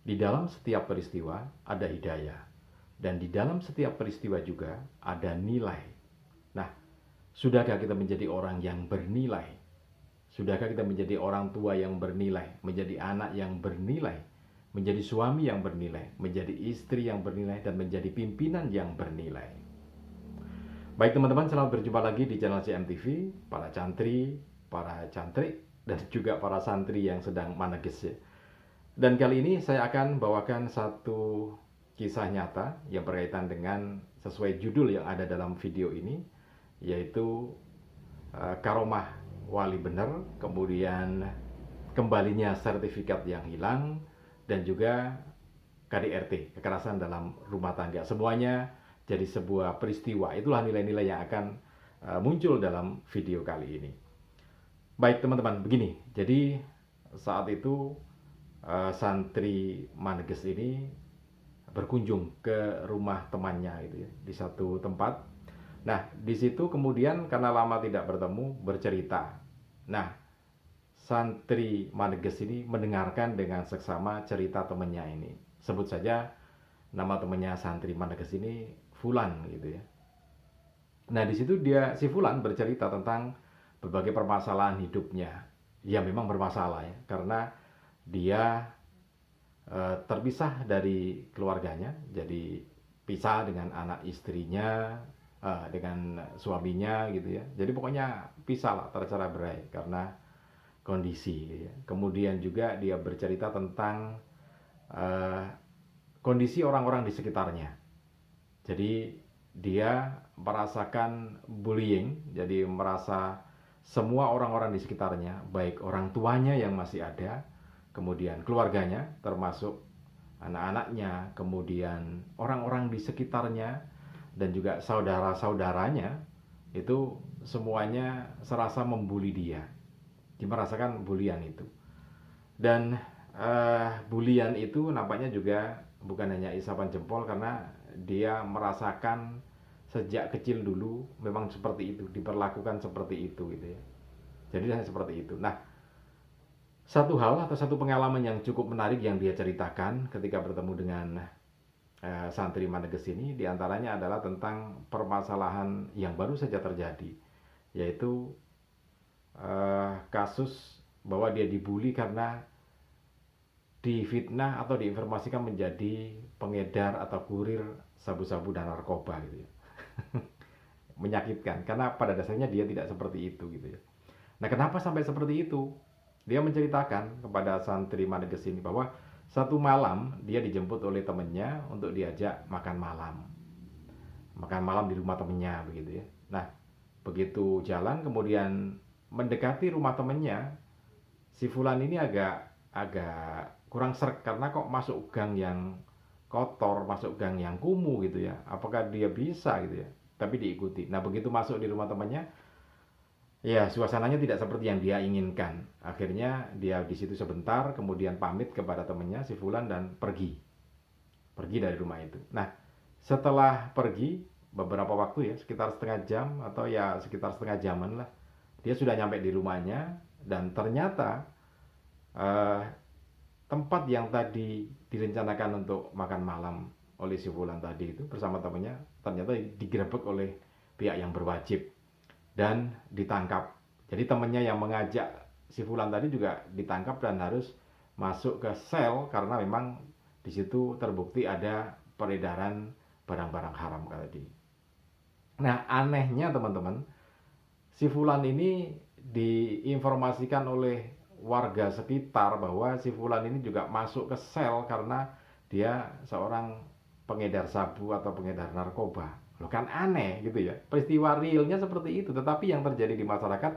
Di dalam setiap peristiwa ada hidayah, dan di dalam setiap peristiwa juga ada nilai. Nah, sudahkah kita menjadi orang yang bernilai? Sudahkah kita menjadi orang tua yang bernilai, menjadi anak yang bernilai, menjadi suami yang bernilai, menjadi istri yang bernilai, dan menjadi pimpinan yang bernilai? Baik teman-teman, selamat berjumpa lagi di channel CMTV, para cantri, para cantrik, dan juga para santri yang sedang maneges ya. Dan kali ini saya akan bawakan satu kisah nyata yang berkaitan dengan sesuai judul yang ada dalam video ini, yaitu karomah wali bener, kemudian kembalinya sertifikat yang hilang, dan juga KDRT, kekerasan dalam rumah tangga. Semuanya jadi sebuah peristiwa. Itulah nilai-nilai yang akan muncul dalam video kali ini. Baik teman-teman, begini. Jadi saat itu santri maneges ini berkunjung ke rumah temannya gitu ya, di satu tempat. Nah, di situ kemudian karena lama tidak bertemu, bercerita. Nah, santri maneges ini mendengarkan dengan seksama cerita temannya ini. Sebut saja nama temannya santri maneges ini Fulan gitu ya. Nah, di situ si Fulan bercerita tentang berbagai permasalahan hidupnya. Ya memang bermasalah ya, karena dia terpisah dari keluarganya, jadi pisah dengan anak istrinya, dengan suaminya gitu ya. Jadi pokoknya pisah lah, tercerai berai karena kondisi gitu ya. Kemudian juga dia bercerita tentang kondisi orang-orang di sekitarnya. Jadi dia merasakan bullying, jadi merasa semua orang-orang di sekitarnya, baik orang tuanya yang masih ada, kemudian keluarganya, termasuk anak-anaknya, kemudian orang-orang di sekitarnya, dan juga saudara-saudaranya, itu semuanya serasa membuli dia. Dia merasakan bulian itu. Dan bulian itu nampaknya juga bukan hanya isapan jempol, karena dia merasakan sejak kecil dulu memang seperti itu, diperlakukan seperti itu gitu ya. Jadi seperti itu. Nah, satu hal atau satu pengalaman yang cukup menarik yang dia ceritakan ketika bertemu dengan santri maneges ini, diantaranya adalah tentang permasalahan yang baru saja terjadi, yaitu kasus bahwa dia dibully karena difitnah atau diinformasikan menjadi pengedar atau kurir sabu-sabu dan narkoba gitu ya. Menyakitkan karena pada dasarnya dia tidak seperti itu gitu ya. Nah, kenapa sampai seperti itu? Dia menceritakan kepada santri maneges ini bahwa satu malam dia dijemput oleh temannya untuk diajak makan malam. Makan malam di rumah temannya begitu ya. Nah, begitu jalan kemudian mendekati rumah temannya, si Fulan ini agak kurang sreg karena kok masuk gang yang kotor, masuk gang yang kumuh gitu ya. Apakah dia bisa gitu ya? Tapi diikuti. Nah, begitu masuk di rumah temannya, ya suasananya tidak seperti yang dia inginkan. Akhirnya dia di situ sebentar, kemudian pamit kepada temannya si Fulan dan pergi dari rumah itu. Nah, setelah pergi beberapa waktu ya, sekitar setengah jam atau ya sekitar setengah jaman lah, dia sudah nyampe di rumahnya, dan ternyata tempat yang tadi direncanakan untuk makan malam oleh si Fulan tadi itu bersama temannya ternyata digerebek oleh pihak yang berwajib dan ditangkap. Jadi temannya yang mengajak si Fulan tadi juga ditangkap dan harus masuk ke sel karena memang di situ terbukti ada peredaran barang-barang haram tadi. Nah, anehnya teman-teman, si Fulan ini diinformasikan oleh warga sekitar bahwa si Fulan ini juga masuk ke sel karena dia seorang pengedar sabu atau pengedar narkoba. Loh, kan aneh gitu ya. Peristiwa realnya seperti itu, tetapi yang terjadi di masyarakat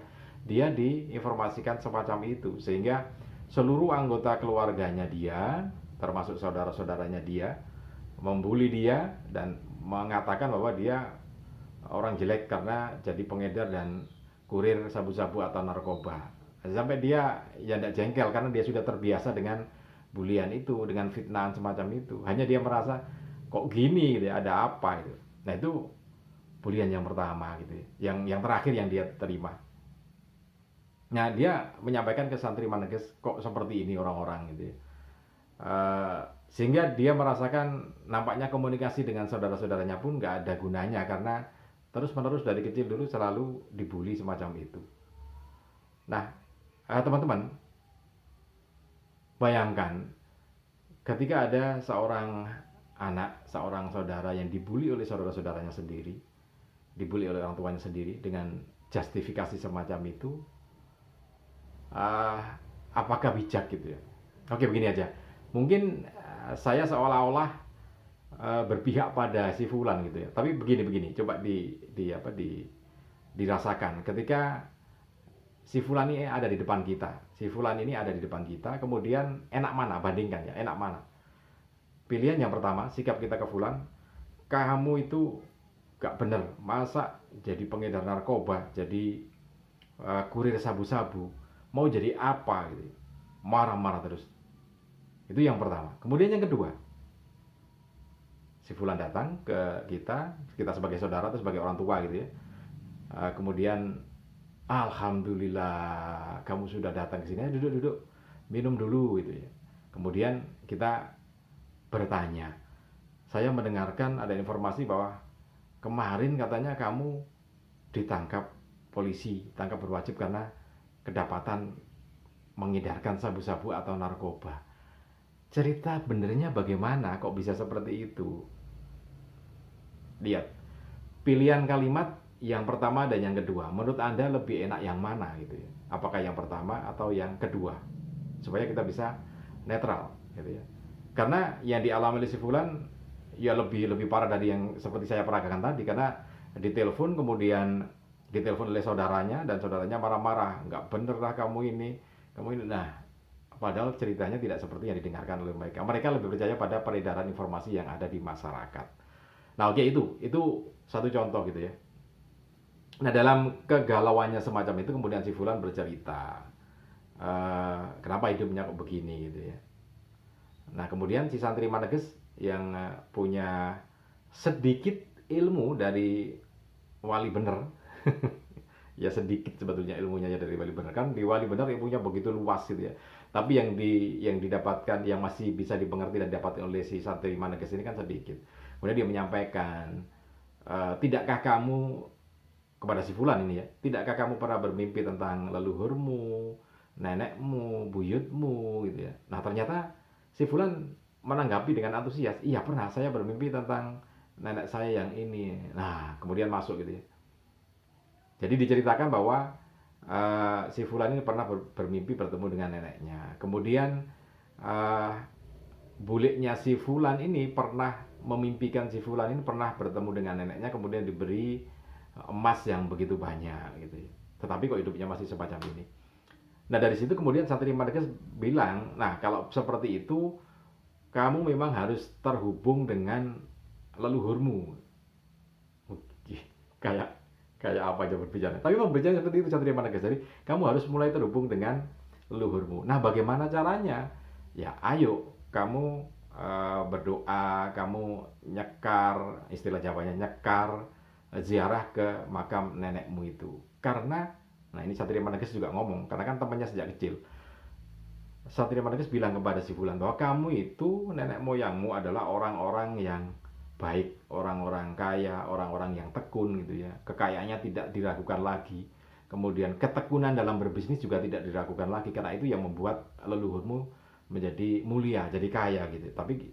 dia diinformasikan semacam itu, sehingga seluruh anggota keluarganya dia, termasuk saudara-saudaranya dia, membuli dia dan mengatakan bahwa dia orang jelek karena jadi pengedar dan kurir sabu-sabu atau narkoba. Sampai dia ya tidak jengkel karena dia sudah terbiasa dengan bulian itu, dengan fitnahan semacam itu. Hanya dia merasa kok gini gitu ya, ada apa itu. Nah, itu bulian yang pertama gitu ya, yang terakhir yang dia terima. Nah, dia menyampaikan ke santri maneges, kok seperti ini orang-orang gitu ya. Sehingga dia merasakan nampaknya komunikasi dengan saudara-saudaranya pun nggak ada gunanya karena terus-menerus dari kecil dulu selalu dibully semacam itu. Nah, teman-teman, bayangkan ketika ada seorang anak, seorang saudara yang dibully oleh saudara-saudaranya sendiri, dibully oleh orang tuanya sendiri dengan justifikasi semacam itu, apakah bijak gitu ya? Oke, begini aja. Mungkin saya seolah-olah berpihak pada si fulan gitu ya. Tapi begini, coba dirasakan ketika si fulan ini ada di depan kita. Si fulan ini ada di depan kita, kemudian enak mana? Bandingkan ya, enak mana? Pilihan yang pertama, sikap kita ke fulan, kamu itu gak bener, masa jadi pengedar narkoba, jadi kurir sabu-sabu, mau jadi apa gitu. Marah-marah terus. Itu yang pertama. Kemudian yang kedua, si fulan datang ke kita sebagai saudara atau sebagai orang tua gitu ya. Kemudian alhamdulillah kamu sudah datang ke sini, duduk, minum dulu gitu ya. Kemudian kita bertanya, saya mendengarkan ada informasi bahwa kemarin katanya kamu ditangkap polisi, tangkap berwajib karena kedapatan mengedarkan sabu-sabu atau narkoba. Cerita benernya bagaimana kok bisa seperti itu? Lihat, pilihan kalimat yang pertama dan yang kedua, menurut Anda lebih enak yang mana gitu ya? Apakah yang pertama atau yang kedua? Supaya kita bisa netral gitu ya. Karena yang dialami oleh si fulan ya lebih parah dari yang seperti saya peragakan tadi, karena ditelepon kemudian ditelepon oleh saudaranya dan saudaranya marah-marah, nggak bener lah kamu ini. Nah, padahal ceritanya tidak seperti yang didengarkan oleh mereka. Mereka lebih percaya pada peredaran informasi yang ada di masyarakat. Nah, oke, itu satu contoh gitu ya. Nah, dalam kegalauannya semacam itu kemudian si fulan bercerita, kenapa hidupnya kok begini gitu ya. Nah, kemudian si santri Maneges yang punya sedikit ilmu dari wali bener, ya sedikit sebetulnya ilmunya ya dari wali bener, kan di wali bener ilmunya begitu luas gitu ya. Tapi yang didapatkan, yang masih bisa dimengerti dan didapatkan oleh si santri Maneges ini kan sedikit. Kemudian dia menyampaikan, tidakkah kamu, kepada si fulan ini ya, tidakkah kamu pernah bermimpi tentang leluhurmu, nenekmu, buyutmu gitu ya. Nah, ternyata si fulan menanggapi dengan antusias, iya pernah, saya bermimpi tentang nenek saya yang ini. Nah, kemudian masuk gitu ya. Jadi diceritakan bahwa si fulan ini pernah bermimpi bertemu dengan neneknya. Kemudian buliknya si fulan ini pernah memimpikan si fulan ini pernah bertemu dengan neneknya, kemudian diberi emas yang begitu banyak gitu ya. Tetapi kok hidupnya masih semacam ini. Nah, dari situ kemudian santri Maneges bilang, nah kalau seperti itu kamu memang harus terhubung dengan leluhurmu. Kayak apa aja berbicara. Tapi memang berbicara seperti itu santri Maneges. Jadi kamu harus mulai terhubung dengan leluhurmu. Nah, bagaimana caranya? Ya, ayo kamu berdoa, kamu nyekar, istilah Jawanya nyekar, ziarah ke makam nenekmu itu. Karena, nah ini Satria Maneges juga ngomong, karena kan temannya sejak kecil. Satria Maneges bilang kepada si fulan bahwa kamu itu nenek moyangmu adalah orang-orang yang baik, orang-orang kaya, orang-orang yang tekun gitu ya. Kekayaannya tidak diragukan lagi. Kemudian ketekunan dalam berbisnis juga tidak diragukan lagi, karena itu yang membuat leluhurmu menjadi mulia, jadi kaya gitu. Tapi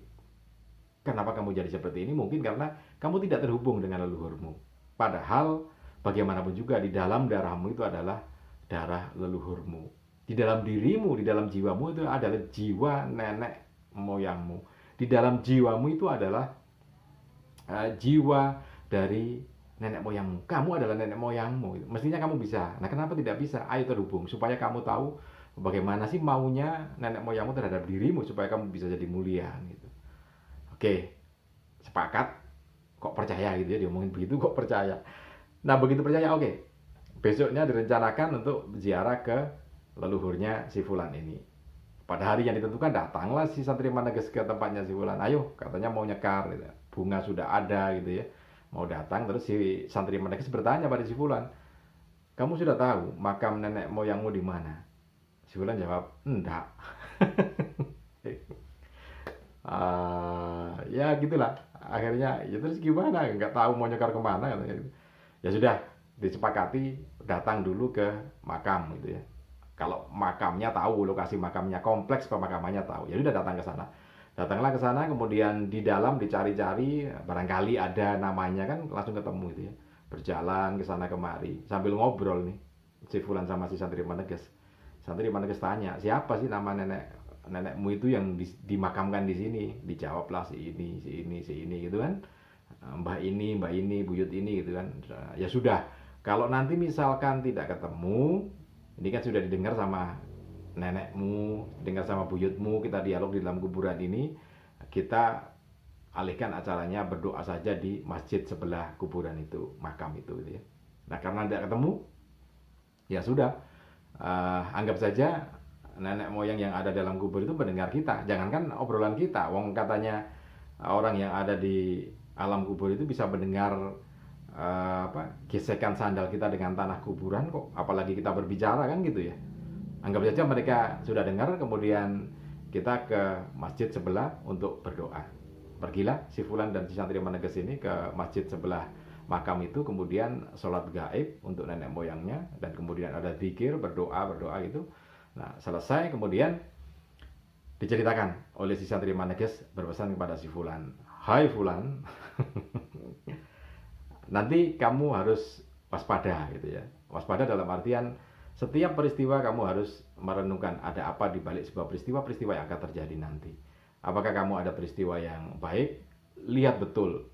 kenapa kamu jadi seperti ini? Mungkin karena kamu tidak terhubung dengan leluhurmu. Padahal bagaimanapun juga di dalam darahmu itu adalah darah leluhurmu. Di dalam dirimu, di dalam jiwamu itu adalah jiwa nenek moyangmu. Di dalam jiwamu itu adalah jiwa dari nenek moyangmu. Kamu adalah nenek moyangmu. Mestinya kamu bisa. Nah, kenapa tidak bisa? Ayo terhubung supaya kamu tahu bagaimana sih maunya nenek moyangmu terhadap dirimu supaya kamu bisa jadi mulia gitu. Oke, sepakat. Kok percaya gitu ya, diomongin begitu kok percaya. Nah, begitu percaya, oke. Besoknya direncanakan untuk ziarah ke leluhurnya si fulan ini. Pada hari yang ditentukan datanglah si santri Maneges ke tempatnya si fulan. Ayo, katanya mau nyekar gitu. Bunga sudah ada gitu ya. Mau datang, terus si santri Maneges bertanya pada si fulan, "Kamu sudah tahu makam nenek moyangmu di mana?" Si fulan jawab, "Enggak." Ya gitulah. Akhirnya ya terus gimana? Nggak tahu mau nyekar kemana katanya gitu. Ya sudah disepakati datang dulu ke makam gitu ya. Kalau makamnya tahu, lokasi makamnya, kompleks pemakamannya tahu, ya udah datang ke sana. Datanglah ke sana, kemudian di dalam dicari-cari, barangkali ada namanya kan langsung ketemu gitu ya. Berjalan ke sana kemari sambil ngobrol nih si Fulan sama si Santri Maneges. Santri Maneges tanya, siapa sih nama nenekmu itu yang dimakamkan di sini? Dijawablah si ini, si ini, si ini gitu kan. Mbah ini, buyut ini gitu kan. Ya sudah, kalau nanti misalkan tidak ketemu, ini kan sudah didengar sama nenekmu, dengar sama buyutmu, kita dialog di dalam kuburan ini, kita alihkan acaranya berdoa saja di masjid sebelah kuburan itu, makam itu gitu ya. Nah karena tidak ketemu, ya sudah, anggap saja nenek moyang yang ada dalam kubur itu mendengar kita. Jangankan obrolan kita, wong katanya orang yang ada di alam kubur itu bisa mendengar gesekan sandal kita dengan tanah kuburan kok, apalagi kita berbicara kan gitu ya. Anggap saja mereka sudah dengar, kemudian kita ke masjid sebelah untuk berdoa. Pergilah si Fulan dan si Santri Maneges ini ke masjid sebelah makam itu, kemudian sholat gaib untuk nenek moyangnya, dan kemudian ada zikir, berdoa gitu. Nah selesai, kemudian diceritakan oleh si Santri Maneges berpesan kepada si Fulan, hai Fulan, nanti kamu harus waspada gitu ya. Waspada dalam artian setiap peristiwa kamu harus merenungkan ada apa di balik sebuah peristiwa yang akan terjadi nanti. Apakah kamu ada peristiwa yang baik? Lihat betul.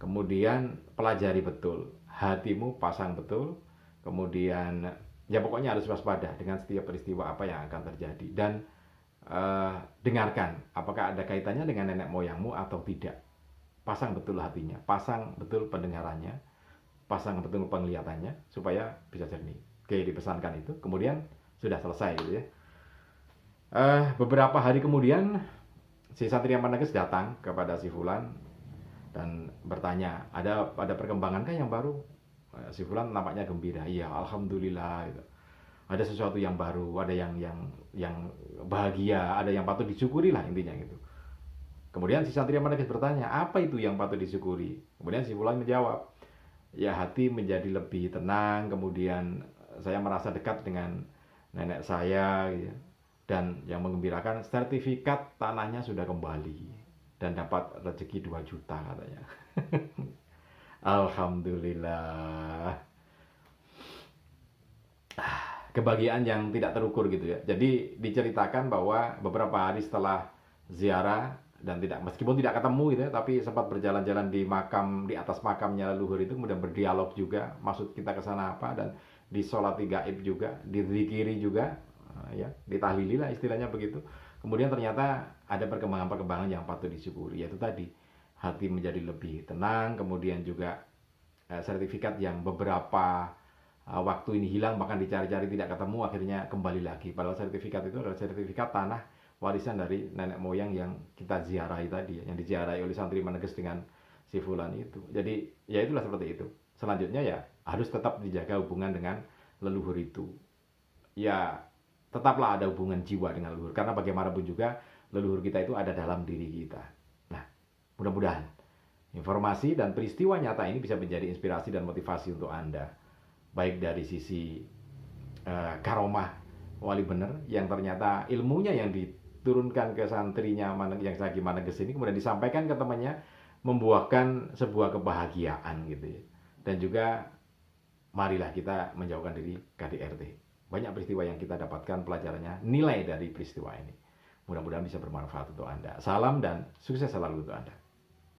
Kemudian pelajari betul. Hatimu pasang betul. Kemudian ya pokoknya harus waspada dengan setiap peristiwa apa yang akan terjadi. Dan dengarkan apakah ada kaitannya dengan nenek moyangmu atau tidak. Pasang betul hatinya, pasang betul pendengarannya, pasang betul penglihatannya supaya bisa jernih. Oke, dipesankan itu, kemudian sudah selesai gitu ya. Beberapa hari kemudian si Satria Maneges datang kepada si Fulan dan bertanya, ada perkembangan kan yang baru? Si Fulan nampaknya gembira. Iya, alhamdulillah gitu. Ada sesuatu yang baru, ada yang bahagia, ada yang patut disyukuri lah intinya gitu. Kemudian si Satria Maneges bertanya, apa itu yang patut disyukuri? Kemudian si Fulan menjawab, ya hati menjadi lebih tenang, kemudian saya merasa dekat dengan nenek saya gitu. Dan yang menggembirakan, sertifikat tanahnya sudah kembali dan dapat rezeki 2 juta katanya. Alhamdulillah. Kebahagiaan yang tidak terukur gitu ya. Jadi diceritakan bahwa beberapa hari setelah ziarah dan meskipun tidak ketemu gitu ya, tapi sempat berjalan-jalan di makam, di atas makamnya leluhur itu, kemudian berdialog juga, maksud kita ke sana apa, dan disolati gaib juga, dizikiri juga, ya, ditahlili lah istilahnya begitu. Kemudian ternyata ada perkembangan-perkembangan yang patut disyukuri, yaitu tadi hati menjadi lebih tenang, kemudian juga sertifikat yang beberapa waktu ini hilang, bahkan dicari-cari tidak ketemu, akhirnya kembali lagi. Padahal sertifikat itu adalah sertifikat tanah warisan dari nenek moyang yang kita ziarahi tadi, yang diziarahi oleh Santri Maneges dengan si Fulan itu. Jadi ya itulah seperti itu. Selanjutnya ya harus tetap dijaga hubungan dengan leluhur itu. Ya tetaplah ada hubungan jiwa dengan leluhur, karena bagaimanapun juga leluhur kita itu ada dalam diri kita. Nah, mudah-mudahan informasi dan peristiwa nyata ini bisa menjadi inspirasi dan motivasi untuk Anda, baik dari sisi karomah wali bener yang ternyata ilmunya yang diturunkan ke santrinya yang Sagi Maneges ini kemudian disampaikan ke temannya, membuahkan sebuah kebahagiaan gitu ya. Dan juga marilah kita menjauhkan diri KDRT. Banyak peristiwa yang kita dapatkan pelajarannya, nilai dari peristiwa ini. Mudah-mudahan bisa bermanfaat untuk Anda. Salam dan sukses selalu untuk Anda.